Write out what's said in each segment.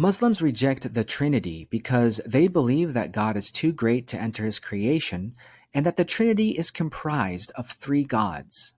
Muslims reject the Trinity because they believe that God is too great to enter his creation and that the Trinity is comprised of three gods.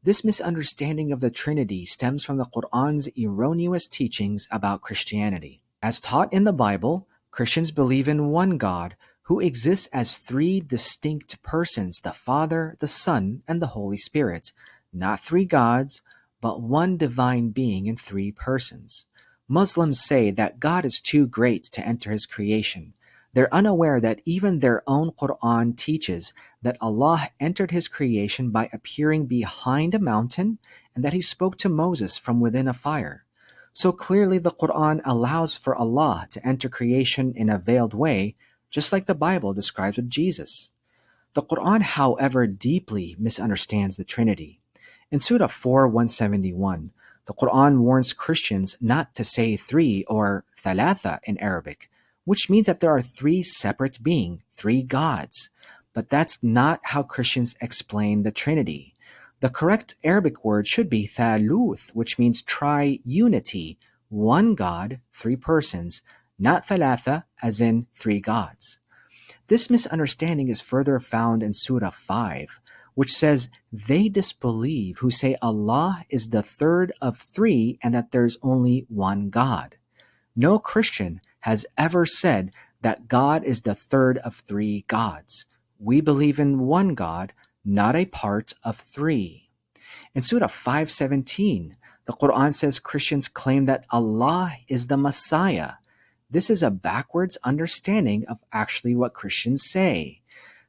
This misunderstanding of the Trinity stems from the Qur'an's erroneous teachings about Christianity. As taught in the Bible, Christians believe in one God who exists as three distinct persons, the Father, the Son, and the Holy Spirit, not three gods, but one divine being in three persons. Muslims say that God is too great to enter his creation. They're unaware that even their own Qur'an teaches that Allah entered his creation by appearing behind a mountain and that he spoke to Moses from within a fire. So clearly the Qur'an allows for Allah to enter creation in a veiled way, just like the Bible describes with Jesus. The Qur'an, however, deeply misunderstands the Trinity. In Surah 4:171, the Qur'an warns Christians not to say three or thalatha in Arabic, which means that there are three separate beings, three gods. But that's not how Christians explain the Trinity. The correct Arabic word should be thaluth, which means tri-unity, one God, three persons, not thalatha, as in three gods. This misunderstanding is further found in Surah 5, which says, "They disbelieve who say Allah is the third of three and that there's only one God." No Christian has ever said that God is the third of three gods. We believe in one God, not a part of three. In Surah 5:17, the Qur'an says Christians claim that Allah is the Messiah. This is a backwards understanding of actually what Christians say.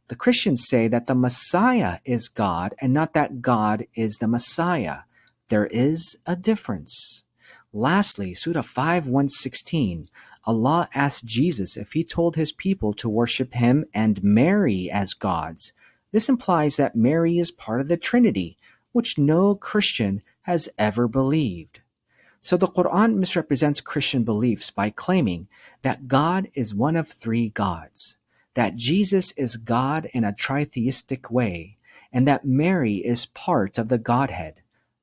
The Christians say that the Messiah is God and not that God is the Messiah. There is a difference. Lastly, Surah 5:116, Allah asked Jesus if he told his people to worship him and Mary as gods. This implies that Mary is part of the Trinity, which no Christian has ever believed. So the Qur'an misrepresents Christian beliefs by claiming that God is one of three gods, that Jesus is God in a tritheistic way, and that Mary is part of the Godhead.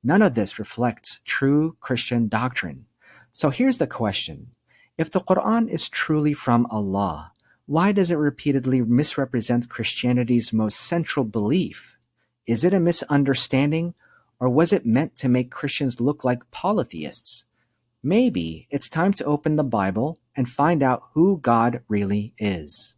None of this reflects true Christian doctrine. So here's the question. If the Qur'an is truly from Allah, why does it repeatedly misrepresent Christianity's most central belief? Is it a misunderstanding, or was it meant to make Christians look like polytheists? Maybe it's time to open the Bible and find out who God really is.